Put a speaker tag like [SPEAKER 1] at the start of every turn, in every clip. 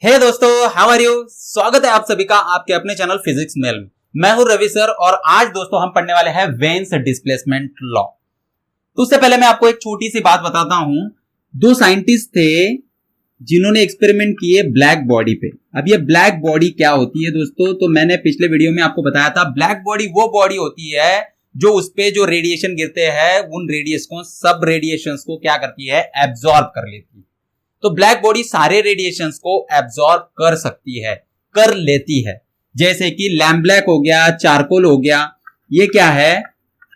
[SPEAKER 1] हे दोस्तों, how are you. स्वागत है आप सभी का आपके अपने चैनल फिजिक्स मेल में। मैं हूं रवि सर और आज दोस्तों हम पढ़ने वाले हैं वेन्स डिस्प्लेसमेंट लॉ। तो उससे पहले मैं आपको एक छोटी सी बात बताता हूं। दो साइंटिस्ट थे जिन्होंने एक्सपेरिमेंट किए ब्लैक बॉडी पे। अब ये ब्लैक बॉडी क्या होती है दोस्तों, तो मैंने पिछले वीडियो में आपको बताया था ब्लैक बॉडी वो बॉडी होती है जो उस पे जो रेडिएशन गिरते हैं उन रेडिएशन को सब रेडिएशंस को क्या करती है, एब्जॉर्ब कर लेती है। तो ब्लैक बॉडी सारे रेडिएशंस को एब्जॉर्ब कर सकती है, कर लेती है। जैसे कि लैम्प ब्लैक हो गया, चारकोल हो गया, ये क्या है,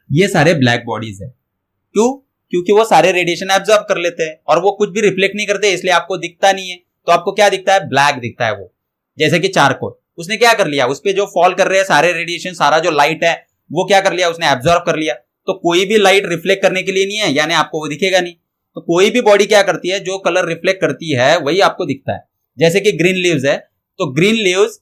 [SPEAKER 1] ये सारे ब्लैक बॉडीज है। क्यों? क्योंकि वो सारे रेडिएशन एब्जॉर्ब कर लेते हैं और वो कुछ भी रिफ्लेक्ट नहीं करते, इसलिए आपको दिखता नहीं है। तो आपको क्या दिखता है, ब्लैक दिखता है वो। जैसे कि चारकोल, उसने क्या कर लिया, उस पे जो फॉल कर रहे हैं सारे रेडिएशन, सारा जो लाइट है वो क्या कर लिया, उसने एब्जॉर्ब कर लिया। तो कोई भी लाइट रिफ्लेक्ट करने के लिए नहीं है, यानी आपको वो दिखेगा नहीं। तो कोई भी बॉडी क्या करती है, जो कलर रिफ्लेक्ट करती है वही आपको दिखता है। जैसे कि ग्रीन लीव्स है, तो ग्रीन लीव्स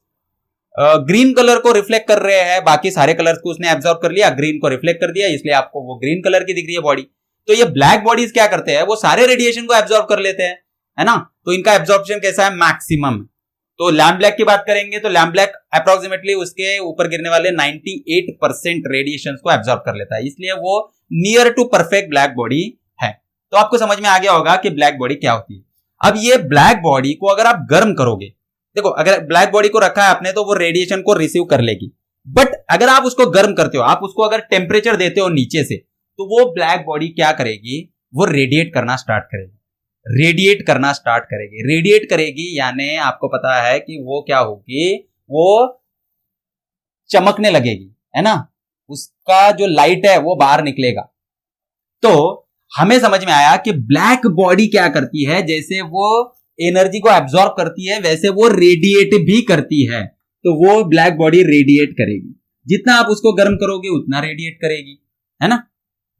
[SPEAKER 1] ग्रीन कलर को रिफ्लेक्ट कर रहे हैं, बाकी सारे कलर्स को उसने एब्जॉर्ब कर लिया, ग्रीन को रिफ्लेक्ट कर दिया, इसलिए आपको वो ग्रीन कलर की दिख रही है बॉडी। तो ये ब्लैक बॉडीज क्या करते हैं, वो सारे रेडिएशन को एब्जॉर्ब कर लेते हैं, है ना। तो इनका एब्जॉर्प्शन कैसा है, मैक्सिमम। तो लैम्प ब्लैक की बात करेंगे तो लैम्प ब्लैक अप्रोक्सीमेटली उसके ऊपर गिरने वाले 98% रेडिएशन को एब्जॉर्ब कर लेता है, इसलिए वो near to perfect black body है। तो आपको समझ में आ गया होगा कि ब्लैक बॉडी क्या होती है। अब ये ब्लैक बॉडी को अगर आप गर्म करोगे, देखो अगर ब्लैक बॉडी को रखा है आपने तो वो रेडिएशन को रिसीव कर लेगी, बट अगर आप उसको गर्म करते हो, आप उसको अगर टेम्परेचर देते हो नीचे से, तो वो ब्लैक बॉडी क्या करेगी, वो रेडिएट करना स्टार्ट करेगी। रेडिएट करना स्टार्ट करेगी, रेडिएट करेगी यानी आपको पता है कि वो क्या होगी, वो चमकने लगेगी, है ना। उसका जो लाइट है वो बाहर निकलेगा। तो हमें समझ में आया कि ब्लैक बॉडी क्या करती है, जैसे वो एनर्जी को एब्जॉर्ब करती है वैसे वो रेडिएट भी करती है। तो वो ब्लैक बॉडी रेडिएट करेगी, जितना आप उसको गर्म करोगे उतना रेडिएट करेगी, है ना।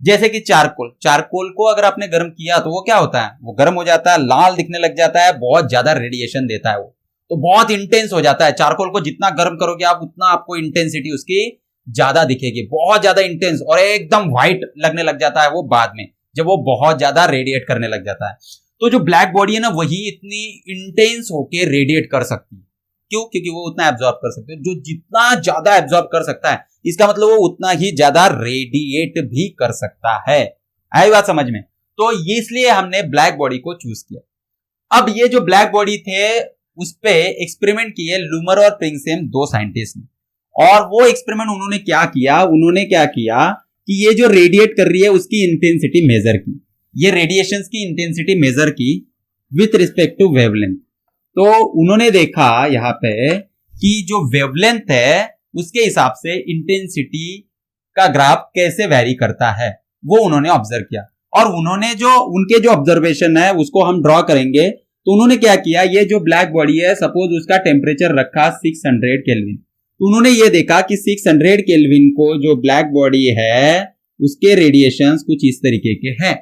[SPEAKER 1] जैसे कि चारकोल, चारकोल को अगर आपने गर्म किया तो वो क्या होता है, वो गर्म हो जाता है, लाल दिखने लग जाता है, बहुत ज्यादा रेडिएशन देता है वो, तो बहुत इंटेंस हो जाता है। चारकोल को जितना गर्म करोगे आप उतना आपको इंटेंसिटी उसकी ज्यादा दिखेगी, बहुत ज्यादा इंटेंस, और एकदम व्हाइट लगने लग जाता है वो बाद में, जब वो बहुत ज्यादा रेडिएट करने लग जाता है। तो जो ब्लैक बॉडी है ना, वही इतनी इंटेंस होके रेडिएट कर सकती है। क्यों? क्योंकि वो उतना एब्जॉर्ब कर सकते हैं। जो जितना ज्यादा एब्जॉर्ब कर सकता है, इसका मतलब वो उतना ही ज्यादा रेडिएट भी कर सकता है। आई बात समझ में। तो ये इसलिए हमने ब्लैक बॉडी को चूज किया। अब ये जो ब्लैक बॉडी थे उस पे एक्सपेरिमेंट किए लूमर और प्रिंगसेम, दो साइंटिस्ट ने। और वो एक्सपेरिमेंट उन्होंने क्या किया कि ये जो रेडिएट कर रही है उसकी इंटेंसिटी मेजर की, ये रेडिएशंस की इंटेंसिटी मेजर की विथ रिस्पेक्ट टू वेवलेंथ। तो उन्होंने देखा यहाँ पे कि जो वेवलेंथ है उसके हिसाब से इंटेंसिटी का ग्राफ कैसे वेरी करता है, वो उन्होंने ऑब्जर्व किया। और उन्होंने जो उनके जो ऑब्जर्वेशन है उसको हम ड्रॉ करेंगे। तो उन्होंने क्या किया, ये जो ब्लैक बॉडी है, सपोज उसका टेम्परेचर रखा 600 केल्विन। तो उन्होंने ये देखा कि 600 केल्विन को जो ब्लैक बॉडी है उसके रेडिएशंस कुछ इस तरीके के हैं,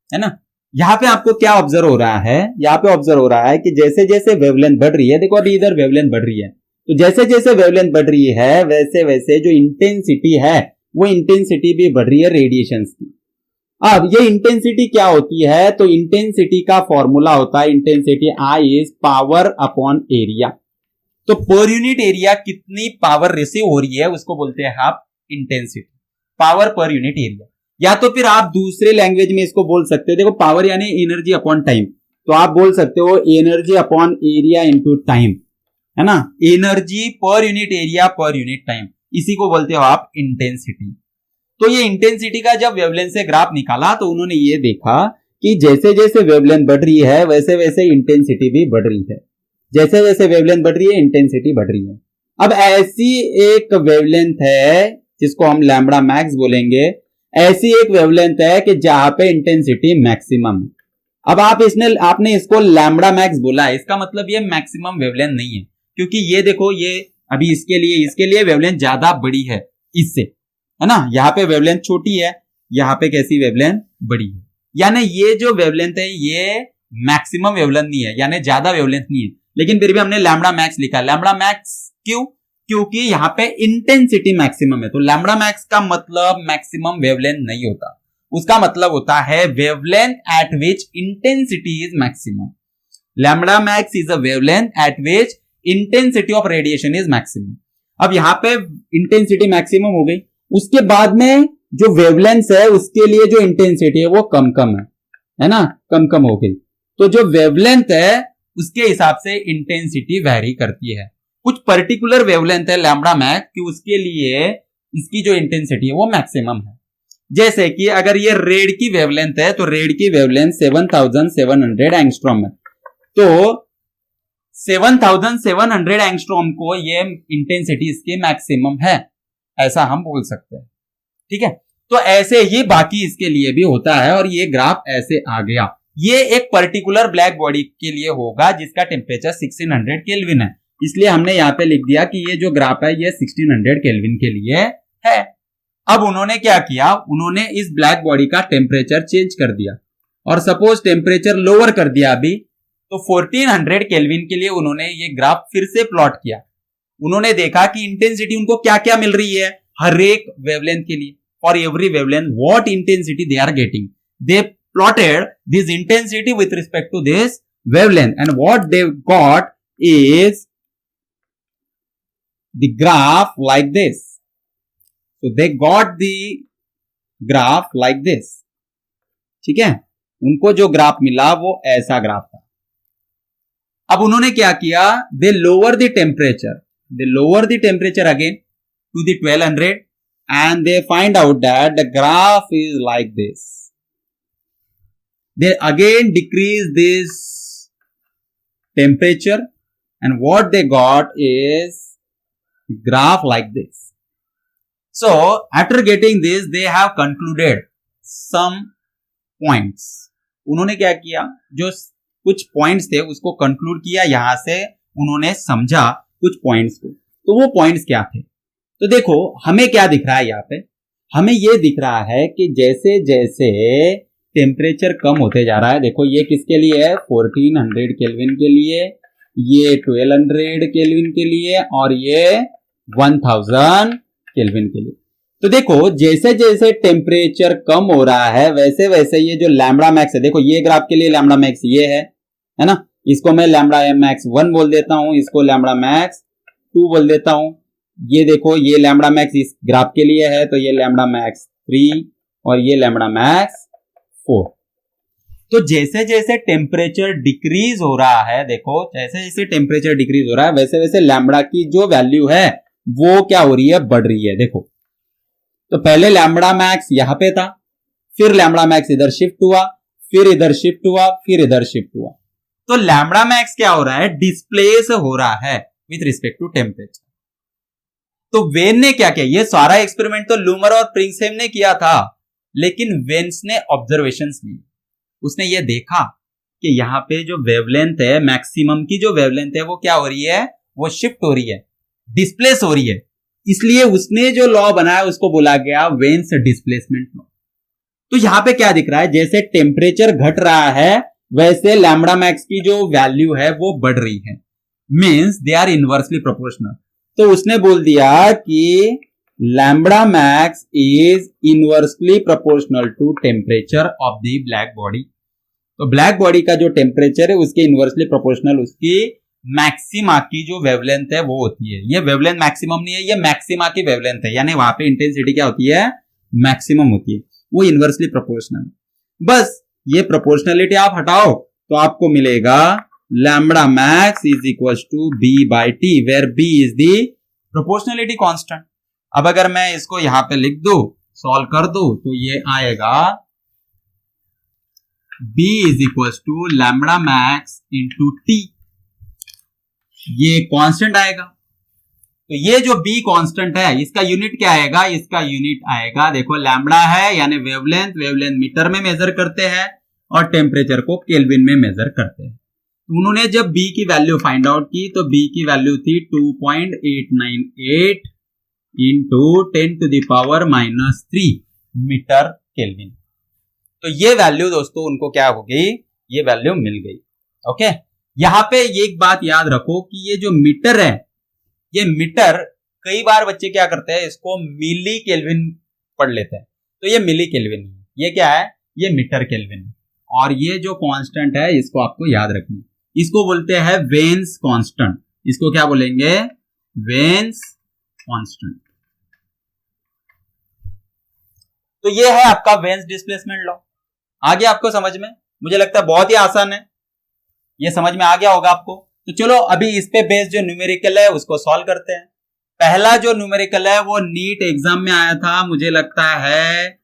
[SPEAKER 1] है ना। यहाँ पे आपको क्या ऑब्जर्व हो रहा है, यहाँ पे ऑब्जर्व हो रहा है कि जैसे जैसे वेवलेंथ बढ़ रही है, देखो अभी इधर वेवलेंथ बढ़ रही है, तो जैसे जैसे वेवलेंथ बढ़ रही है वैसे वैसे जो इंटेंसिटी है वो इंटेंसिटी भी बढ़ रही है रेडिएशंस की। अब ये इंटेंसिटी क्या होती है, तो इंटेंसिटी का फॉर्मूला होता है, intensity I is power upon area. तो पर यूनिट एरिया कितनी पावर रिसीव हो रही है उसको बोलते हैं आप intensity, power per unit area. या तो फिर आप दूसरे लैंग्वेज में इसको बोल सकते हो, देखो पावर यानी एनर्जी अपॉन टाइम, तो आप बोल सकते हो energy upon area into time, है ना। Energy per unit area per unit time, इसी को बोलते हो आप इंटेंसिटी। तो ये इंटेंसिटी का जब वेवलेंथ से ग्राफ निकाला तो उन्होंने ये देखा कि जैसे जैसे वेवलेंथ बढ़ रही है वैसे वैसे इंटेंसिटी भी बढ़ रही है, जैसे जैसे वेवलेंथ बढ़ रही है इंटेंसिटी बढ़ रही है। अब ऐसी एक वेवलेंथ है जिसको हम लैम्बडा मैक्स बोलेंगे, ऐसी एक वेवलेंथ है कि जहां पे इंटेंसिटी मैक्सिमम है। अब आपने इसको लैम्बडा मैक्स बोला है, इसका मतलब ये मैक्सिमम वेवलेंथ नहीं है, क्योंकि ये देखो ये अभी इसके लिए वेवलेंथ ज्यादा बड़ी है इससे, है ना। यहाँ पे वेवलेंथ छोटी है, यहाँ पे कैसी वेवलेंथ बड़ी है, यानी ये जो वेवलेंथ है ये मैक्सिमम वेवलेंथ नहीं है, यानी ज्यादा वेवलेंथ नहीं है, लेकिन फिर भी हमने लैम्बडा मैक्स लिखा। लैम्बडा मैक्स क्यों? क्योंकि यहाँ पे इंटेंसिटी मैक्सिमम है। तो लैम्बडा मैक्स का मतलब मैक्सिमम वेवलेंथ नहीं होता, उसका मतलब होता है wavelength eight which intensity is maximum. Lambda max is a wavelength eight which intensity of radiation is maximum. अब यहां पे इंटेंसिटी मैक्सिमम हो गई, उसके बाद में जो वेवलेंथ है उसके लिए जो इंटेंसिटी है वो कम कम है ना, कम कम हो गई। तो जो वेवलेंथ है उसके हिसाब से इंटेंसिटी वेरी करती है। कुछ पर्टिकुलर वेवलेंथ है लैम्बडा मैक्स कि उसके लिए इसकी जो इंटेंसिटी है वो मैक्सिमम है। जैसे कि अगर ये रेड की वेवलेंथ है तो रेड की वेवलेंथ 7700 एंगस्ट्रॉम है, तो 7700 एंगस्ट्रॉम को ये इंटेंसिटी इसकी मैक्सिमम है, ऐसा हम बोल सकते हैं। ठीक है, तो ऐसे ही बाकी इसके लिए भी होता है और ये ग्राफ ऐसे आ गया। ये एक पर्टिकुलर ब्लैक बॉडी के लिए होगा जिसका टेम्परेचर 1600 केल्विन है, इसलिए हमने यहां पे लिख दिया कि ये जो ग्राफ है ये 1600 केल्विन के लिए है। अब उन्होंने क्या किया, उन्होंने इस ब्लैक बॉडी का टेम्परेचर चेंज कर दिया और सपोज टेम्परेचर लोअर कर दिया अभी, तो 1400 केल्विन के लिए उन्होंने ये ग्राफ फिर से प्लॉट किया। उन्होंने देखा कि इंटेंसिटी उनको क्या क्या मिल रही है हर एक वेवलेंथ के लिए, for every wavelength what intensity they are getting. They plotted this intensity with respect to this wavelength and what they got is the graph like this. So they got the graph like this। ठीक है, उनको जो graph मिला वो ऐसा graph था। अब उन्होंने क्या किया, they lower the temperature again to the 1200 and they find out that the graph is like this। They again decrease this temperature and what they got is graph like this। So after getting this they have concluded some points। उन्होंने क्या किया, जो कुछ points थे उसको conclude किया, यहां से उन्होंने समझा कुछ पॉइंट्स को। तो वो पॉइंट्स क्या थे, तो देखो हमें क्या दिख रहा है यहाँ पे, हमें ये दिख रहा है कि जैसे जैसे टेम्परेचर कम होते जा रहा है, देखो ये किसके लिए है 1400 केल्विन के लिए, ये 1200 केल्विन के लिए और ये 1000 केल्विन के लिए। तो देखो जैसे जैसे टेम्परेचर कम हो रहा है वैसे वैसे ये जो लैम्बडा मैक्स है, देखो ये ग्राफ के लिए लैम्बडा मैक्स ये है ना, इसको मैं लैम्बडा मैक्स 1 बोल देता हूं, इसको लैम्बडा मैक्स 2 बोल देता हूं। ये देखो ये लैम्बडा मैक्स इस ग्राफ के लिए है तो ये लैम्बडा मैक्स 3 और ये लैम्बडा मैक्स 4। तो जैसे जैसे टेम्परेचर डिक्रीज हो रहा है, देखो जैसे जैसे टेम्परेचर डिक्रीज हो रहा है वैसे वैसे लैम्बडा की जो वैल्यू है वो क्या हो रही है, बढ़ रही है। देखो तो पहले लैम्बडा मैक्स यहां पे था, फिर लैम्बडा मैक्स इधर शिफ्ट हुआ, फिर इधर शिफ्ट हुआ, फिर इधर शिफ्ट हुआ। तो लैम्बडा मैक्स क्या हो रहा है, डिस्प्लेस हो रहा है विथ रिस्पेक्ट टू टेम्परेचर। तो वेन ने क्या किया, ये सारा एक्सपेरिमेंट तो लूमर और प्रिंगसेम ने किया था, लेकिन वेन्स ने ऑब्जर्वेशंस लिए। उसने ये देखा कि यहाँ पे जो वेवलेंथ है, मैक्सिमम की जो वेवलेंथ है वो क्या हो रही है, वो शिफ्ट हो रही है, डिस्प्लेस हो रही है। इसलिए उसने जो लॉ बनाया उसको बोला गया वेन्स डिस्प्लेसमेंट लॉ। तो यहां पे क्या दिख रहा है, जैसे टेम्परेचर घट रहा है वैसे लैम्बडा मैक्स की जो वैल्यू है वो बढ़ रही है, means they are inversely proportional. तो उसने बोल दिया कि lambda max is inversely proportional to temperature of the black body. तो ब्लैक बॉडी का जो टेम्परेचर है उसके इनवर्सली प्रोपोर्शनल उसकी मैक्सिमा की जो वेवलेंथ है वो होती है। ये वेवलेंथ मैक्सिमम नहीं है, ये मैक्सिमा की वेवलेंथ है, यानी वहां पे इंटेंसिटी क्या होती है, मैक्सिमम होती है, वो इनवर्सली प्रोपोर्शनल है। बस ये प्रोपोर्शनलिटी आप हटाओ तो आपको मिलेगा lambda max is equal to B by T, where B is the proportionality constant. अब अगर मैं इसको यहां पे लिख दू, सॉल्व कर दू, तो ये आएगा B is equal to lambda max into T, ये कांस्टेंट आएगा। तो ये जो बी कांस्टेंट है इसका यूनिट क्या आएगा, इसका यूनिट आएगा, देखो लैम्बडा है यानी वेवलेंथ, वेवलेंथ मीटर में मेजर करते हैं और टेम्परेचर को केल्विन में मेजर करते हैं। तो उन्होंने जब बी की वैल्यू फाइंड आउट की तो बी की वैल्यू थी 2.898 इंटू 10⁻³ मीटर केल्विन। तो ये वैल्यू दोस्तों उनको क्या हो गई, ये वैल्यू मिल गई। ओके, यहां पे एक बात याद रखो कि ये जो मीटर है, ये मीटर कई बार बच्चे क्या करते हैं, इसको मिली केल्विन पढ़ लेते हैं, तो ये मिली केल्विन है, ये क्या है, ये मीटर केल्विन है। और ये जो कांस्टेंट है इसको आपको याद रखना है, इसको बोलते हैं वेन्स कांस्टेंट। इसको क्या बोलेंगे? Veins constant. तो ये है आपका वेन्स डिस्प्लेसमेंट लॉ। आ गया आपको समझ में? मुझे लगता है बहुत ही आसान है, ये समझ में आ गया होगा आपको। तो चलो अभी इस पे बेस जो न्यूमेरिकल है उसको सॉल्व करते हैं। पहला जो न्यूमेरिकल है वो नीट एग्जाम में आया था, मुझे लगता है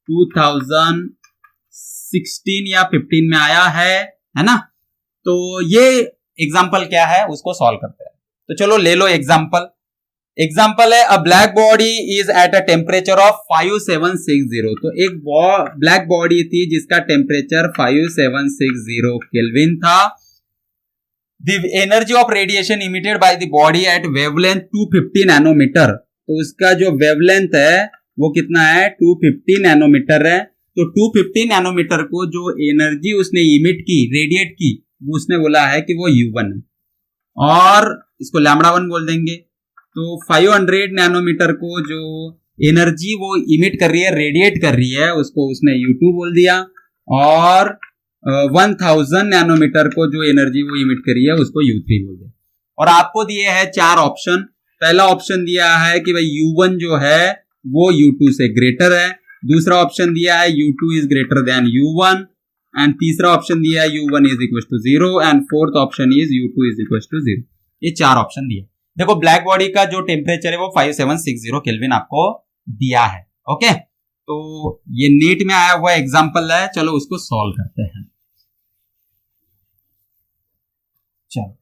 [SPEAKER 1] 2016 या 15 में आया है ना? तो ये एग्जाम्पल क्या है उसको सॉल्व करते हैं। तो चलो ले लो एग्जाम्पल। एग्जाम्पल है अ black body is at a temperature of 5760। तो एक ब्लैक बॉडी थी जिसका टेम्परेचर 5760 केल्विन था। The energy of radiation emitted by the body at wavelength 250 nanometre. तो उसका जो वेवलेंथ है वो कितना है? 250 नैनोमीटर है। तो 250 नैनोमीटर को जो एनर्जी उसने इमिट की, रेडिएट की, वो उसने बोला है कि वो U1 है, और इसको λ1 बोल देंगे। तो 500 नैनोमीटर को जो एनर्जी वो इमिट कर रही है, रेडिएट कर रही है, उसको उसने U2 बोल दिया। और 1000 नैनोमीटर को जो एनर्जी वो इमिट करी है उसको U3 बोल दिया। और आपको दिए हैं 4 ऑप्शन। पहला ऑप्शन दिया है कि भाई U1 जो है वो U2 से ग्रेटर है। दूसरा ऑप्शन दिया है U2 is greater than U1, and तीसरा ऑप्शन दिया है U1 is equal to 0, and fourth option is U2 is equal to 0। ये 4 ऑप्शन दिए। देखो ब्लैक बॉडी का जो टेम्परेचर है वो 5760 केल्विन आपको दिया है। ओके, तो ये नीट में आया हुआ एग्जाम्पल है, चलो उसको सॉल्व करते हैं। चलो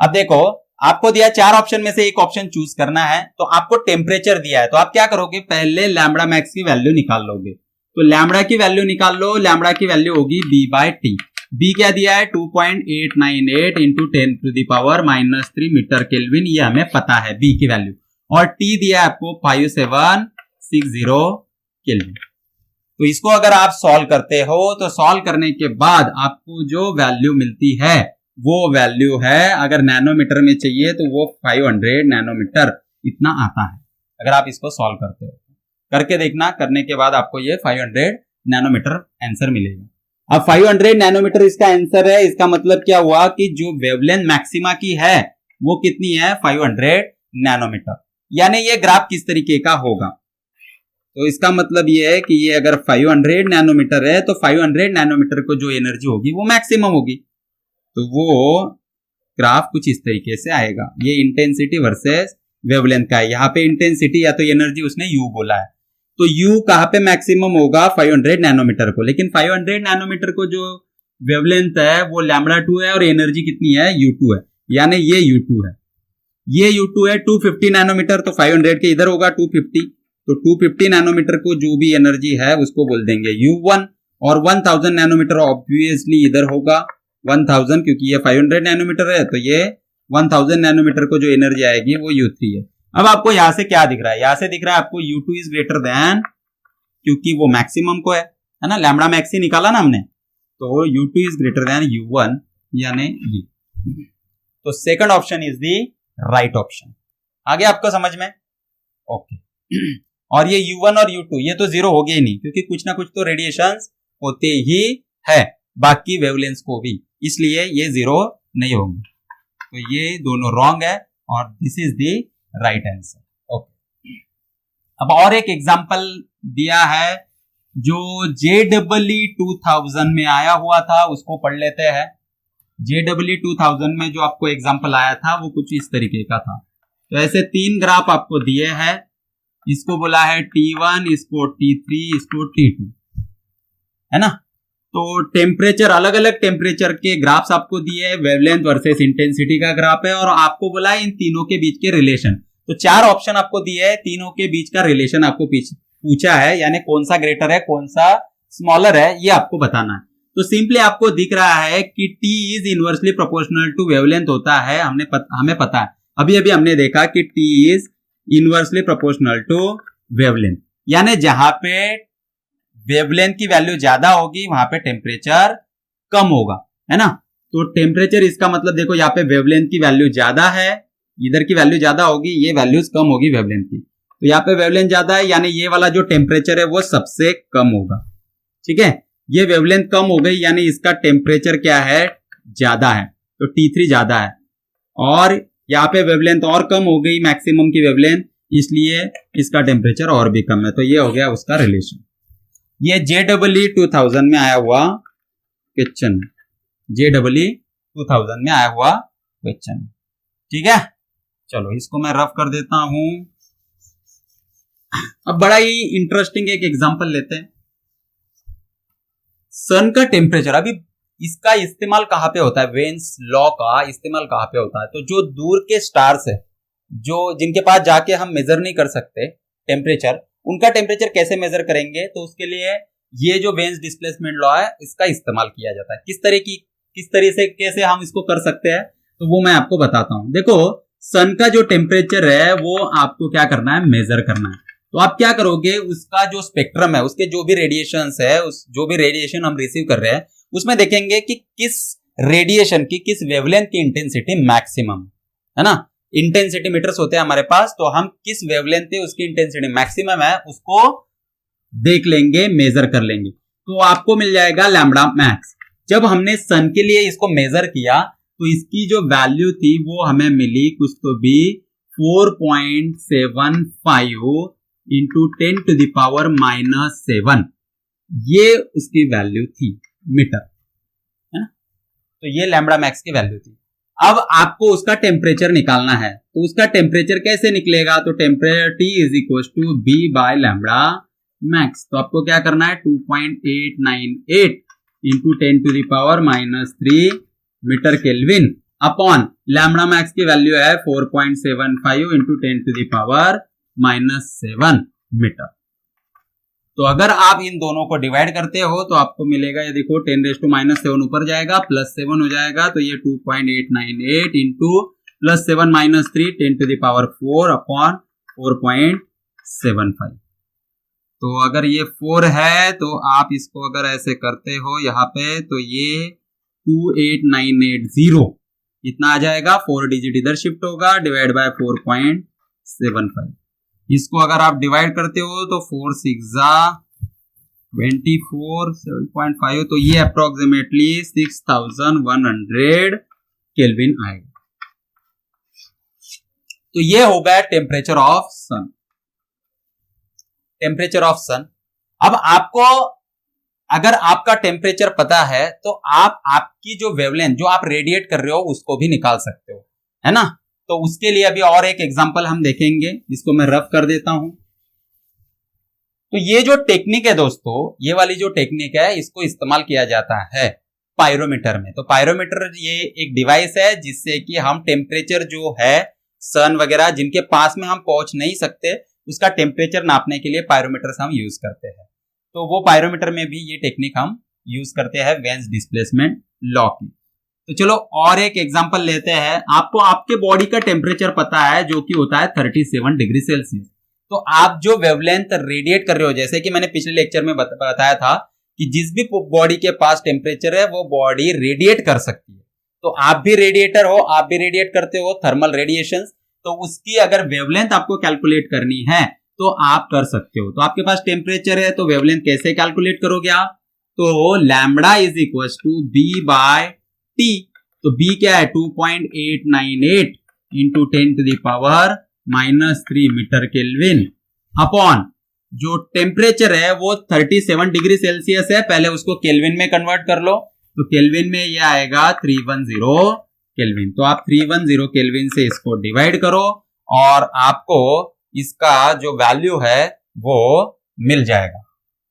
[SPEAKER 1] अब देखो, आपको दिया 4 ऑप्शन में से एक ऑप्शन चूज करना है। तो आपको टेम्परेचर दिया है, तो आप क्या करोगे? पहले लैम्बडा मैक्स की वैल्यू निकाल लोगे। तो लैम्बडा की वैल्यू निकाल लो। लैम्बडा की वैल्यू होगी B/T। बी क्या दिया है? 2.898 इंटू 10⁻³ मीटर केल्विन, ये हमें पता है बी की वैल्यू। और टी दिया है आपको 5760 केल्विन। तो इसको अगर आप सॉल्व करते हो तो सॉल्व करने के बाद आपको जो वैल्यू मिलती है वो वैल्यू है, अगर नैनोमीटर में चाहिए तो वो 500 नैनोमीटर इतना आता है। अगर आप इसको सॉल्व करते हो, करके देखना, करने के बाद आपको ये 500 नैनोमीटर आंसर मिलेगा। अब 500 नैनोमीटर इसका आंसर है। इसका मतलब क्या हुआ कि जो वेवलेंथ मैक्सिमा की है वो कितनी है? 500 नैनोमीटर। यानी ये ग्राफ किस तरीके का होगा? तो इसका मतलब ये है कि ये अगर 500 नैनोमीटर है तो 500 नैनोमीटर को जो एनर्जी होगी वो मैक्सिमम होगी। तो वो ग्राफ कुछ इस तरीके से आएगा। ये इंटेंसिटी वर्सेस वेवलेंथ का है। यहाँ पे इंटेंसिटी या तो एनर्जी उसने U बोला है, तो U कहाँ पे मैक्सिमम होगा? 500 नैनोमीटर को। लेकिन 500 नैनोमीटर को जो वेवलेंथ है वो λ2 है और एनर्जी कितनी है? U2 है। यानी ये U2 है, ये U2 है। 250 नैनोमीटर, तो 500 के इधर होगा 250। तो 250 नैनोमीटर को जो भी एनर्जी है उसको बोल देंगे U1, और 1000 नैनोमीटर ऑब्वियसली इधर होगा 1000, क्योंकि ये 500 नैनोमीटर है, तो ये 1000 नैनोमीटर को जो एनर्जी आएगी वो U3 है। अब आपको यहां से क्या दिख रहा है? यहां से दिख रहा है आपको U2 इज ग्रेटर देन, क्योंकि वो मैक्सिमम को है ना, लैम्बडा मैक्स ही निकाला ना हमने, तो U2 is greater than U1, यानी ये। तो second option is the right option. आगे आपको समझ में? ओके। और ये U1 और U2 ये तो 0 हो गए ही नहीं, क्योंकि कुछ ना कुछ तो रेडिएशंस होते ही है बाकी वेवलेंस को भी, इसलिए ये 0 नहीं होंगे। तो ये दोनों रॉन्ग है और this is the right answer. Okay, अब और एक एग्जांपल दिया है जो JEE 2000 में आया हुआ था, उसको पढ़ लेते हैं। JEE 2000 में जो आपको एग्जांपल आया था वो कुछ इस तरीके का था। तो ऐसे 3 ग्राफ आपको दिए हैं, इसको बोला है T1, इसको T3, इसको T2, है ना। तो टेम्परेचर, अलग अलग टेम्परेचर के ग्राफ्स आपको दिए हैं, वेवलेंथ वर्सेस इंटेंसिटी का ग्राफ है, और आपको बोला है इन तीनों के बीच के रिलेशन। तो 4 ऑप्शन आपको दिए हैं, तीनों के बीच का रिलेशन आपको पूछा है, यानी कौन सा ग्रेटर है कौन सा स्मॉलर है ये आपको बताना है। तो सिंपली आपको दिख रहा है कि T is inversely proportional to wavelength होता है, हमें पता है, अभी अभी हमने देखा कि T is inversely proportional to wavelength, यानी जहां पे वेवलेंथ की वैल्यू ज्यादा होगी वहां पे टेम्परेचर कम होगा, है ना। तो टेम्परेचर, इसका मतलब देखो यहाँ पे वेवलेंथ की वैल्यू ज्यादा है, इधर की वैल्यू ज्यादा होगी, ये वैल्यूज कम होगी वेवलेंथ की। तो यहाँ पे वेवलेंथ ज्यादा है, यानी ये वाला जो टेम्परेचर है वो सबसे कम होगा, ठीक है। ये वेवलेंथ कम हो गई, यानी इसका टेम्परेचर क्या है? ज्यादा है। तो T3 ज्यादा है, और यहाँ पे वेवलेंथ और कम हो गई, मैक्सिमम की वेवलेंथ, इसलिए इसका टेम्परेचर और भी कम है। तो ये हो गया उसका रिलेशन। ये JEE 2000 में आया हुआ क्वेश्चन, JEE 2000 में आया हुआ क्वेश्चन, ठीक है। चलो इसको मैं रफ कर देता हूं। अब बड़ा ही इंटरेस्टिंग एक एग्जांपल लेते हैं। सन का टेम्परेचर, अभी इसका इस्तेमाल कहां पे होता है, वेन्स लॉ का इस्तेमाल कहां पे होता है, तो जो दूर के स्टार्स है, जो जिनके पास जाके हम मेजर नहीं कर सकते टेम्परेचर, उनका टेम्परेचर कैसे मेजर करेंगे, तो उसके लिए ये जो वेन्स डिस्प्लेसमेंट लॉ है इसका इस्तेमाल किया जाता है। किस तरह से कैसे हम इसको कर सकते हैं, तो वो मैं आपको बताता हूं। देखो सन का जो टेम्परेचर है वो आपको क्या करना है, मेजर करना है। तो आप क्या करोगे, उसका जो स्पेक्ट्रम है, उसके जो भी रेडिएशंस है, जो भी रेडिएशन हम रिसीव कर रहे हैं, उसमें देखेंगे कि किस रेडिएशन की, किस वेवलेंथ की इंटेंसिटी मैक्सिमम है ना। इंटेंसिटी मीटर्स होते हैं हमारे पास, तो हम किस वेवलेंथ पे उसकी इंटेंसिटी मैक्सिमम है उसको देख लेंगे, मेजर कर लेंगे, तो आपको मिल जाएगा लैम्बडा मैक्स। जब हमने सन के लिए इसको मेजर किया तो इसकी जो वैल्यू थी वो हमें मिली कुछ तो भी 4.75 इंटू 10⁻⁻7, ये उसकी वैल्यू थी मीटर, है ना। तो ये लैम्बडा मैक्स की वैल्यू थी। अब आपको उसका टेम्परेचर निकालना है, तो उसका टेम्परेचर कैसे निकलेगा, तो temperature T is equal to B by lambda max. तो आपको क्या करना है, 2.898 into 10⁻⁻3 metre kelvin upon lambda max की वैल्यू है 4.75 इंटू 10⁻⁻7 मीटर। तो अगर आप इन दोनों को डिवाइड करते हो तो आपको मिलेगा, ये देखो 10⁻⁻7 ऊपर जाएगा, +7 हो जाएगा, तो ये 2.898 इंटू +7 - 3 10⁻⁴ अपॉन 4.75। तो अगर ये 4 है तो आप इसको अगर ऐसे करते हो यहाँ पे, तो ये 28980 इतना आ जाएगा, 4 डिजिट इधर शिफ्ट होगा, डिवाइड बाय 4.75। इसको अगर आप डिवाइड करते हो तो 4 6 24 7.5, तो ये अप्रोक्सीमेटली 6100 केल्विन आएगा। तो ये हो गया temperature of sun, temperature of sun. अब आपको अगर आपका टेम्परेचर पता है तो आप आपकी जो वेवलेंथ जो आप रेडिएट कर रहे हो उसको भी निकाल सकते हो, है ना। तो उसके लिए अभी और एक एग्जांपल हम देखेंगे, इसको मैं रफ कर देता हूं। तो ये जो टेक्निक है दोस्तों, ये वाली जो टेक्निक है इसको इस्तेमाल किया जाता है पायरोमीटर में। तो पायरोमीटर ये एक डिवाइस है जिससे कि हम टेम्परेचर जो है सन वगैरह जिनके पास में हम पहुंच नहीं सकते, उसका टेम्परेचर नापने के लिए पायरोमीटर हम यूज करते हैं। तो वो पायरोमीटर में भी ये टेक्निक हम यूज करते हैं वेन्स डिस्प्लेसमेंट लॉ की। तो चलो और एक एग्जांपल लेते हैं। आपको आपके बॉडी का टेम्परेचर पता है जो कि होता है 37 डिग्री सेल्सियस। तो आप जो वेवलेंथ रेडिएट कर रहे हो, जैसे कि मैंने पिछले लेक्चर में बताया था कि जिस भी बॉडी के पास टेम्परेचर है वो बॉडी रेडिएट कर सकती है। तो आप भी रेडिएटर हो, आप भी रेडिएट करते हो थर्मल रेडिएशंस, तो उसकी अगर वेवलेंथ आपको कैलकुलेट करनी है तो आप कर सकते हो। तो आपके पास टेम्परेचर है तो वेवलेंथ कैसे कैलकुलेट करोगे आप, तो lambda is equal to B by T। तो B क्या है, 2.898 इंटू 10⁻⁻3 मीटर केल्विन अपॉन जो टेम्परेचर है वो 37 डिग्री सेल्सियस है, पहले उसको केल्विन में कन्वर्ट कर लो, तो केल्विन में ये आएगा 310 केल्विन। तो आप 310 केल्विन से इसको डिवाइड करो और आपको इसका जो वैल्यू है वो मिल जाएगा।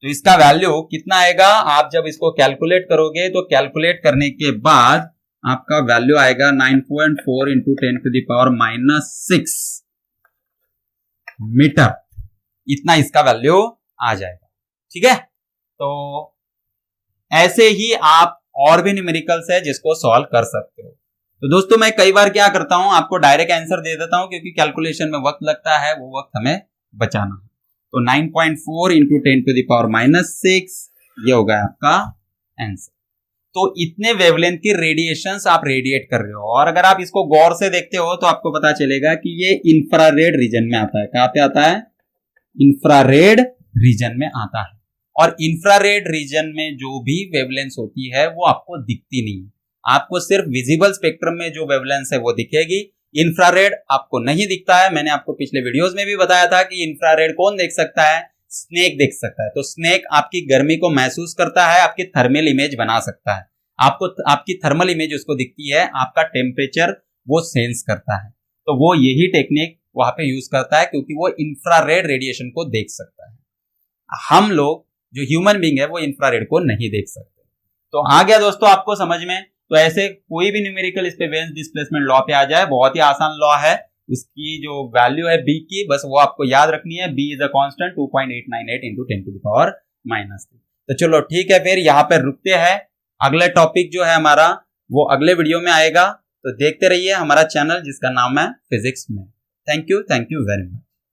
[SPEAKER 1] तो इसका वैल्यू कितना आएगा, आप जब इसको कैलकुलेट करोगे तो कैलकुलेट करने के बाद आपका वैल्यू आएगा 9.4 इंटू 10⁻⁻6 मीटर, इतना इसका वैल्यू आ जाएगा। ठीक है, तो ऐसे ही आप और भी न्यूमेरिकल्स है जिसको सॉल्व कर सकते हो। तो दोस्तों मैं कई बार क्या करता हूं, आपको डायरेक्ट आंसर दे देता हूं क्योंकि कैलकुलेशन में वक्त लगता है, वो वक्त हमें बचाना है। तो 9.4 इंटू 10⁻⁻6 ये होगा आपका आंसर। तो इतने वेवलेंथ की रेडिएशंस आप रेडिएट कर रहे हो, और अगर आप इसको गौर से देखते हो तो आपको पता चलेगा कि ये इंफ्रारेड रीजन में आता है। कहां पे आता है, इंफ्रारेड रीजन में आता है। और इंफ्रारेड रीजन में जो भी वेवलेंथ होती है वो आपको दिखती नहीं है, आपको सिर्फ विजिबल स्पेक्ट्रम में जो वेवलेंथ है वो दिखेगी, इंफ्रारेड आपको नहीं दिखता है। मैंने आपको पिछले वीडियोस में भी बताया था कि इंफ्रारेड कौन देख सकता है, स्नेक देख सकता है। तो स्नेक आपकी गर्मी को महसूस करता है, आपकी थर्मल इमेज बना सकता है, आपको आपकी थर्मल इमेज उसको दिखती है, आपका टेम्परेचर वो सेंस करता है। तो वो यही टेक्निक वहां पे यूज करता है क्योंकि वो इंफ्रारेड रेडिएशन को देख सकता है। हम लोग जो ह्यूमन बीइंग है वो इंफ्रारेड को नहीं देख सकते। तो आ गया दोस्तों आपको समझ में। तो ऐसे कोई भी न्यूमेरिकल इस पे वेन्स डिस्प्लेसमेंट लॉ पे आ जाए, बहुत ही आसान लॉ है, उसकी जो वैल्यू है बी की, बस वो आपको याद रखनी है। B is a constant 2.898 into 10⁻⁻⁻⁻। तो चलो ठीक है, फिर यहाँ पे रुकते हैं। अगला टॉपिक जो है हमारा वो अगले वीडियो में आएगा। तो देखते रहिए हमारा चैनल जिसका नाम है फिजिक्स में। Thank you very much.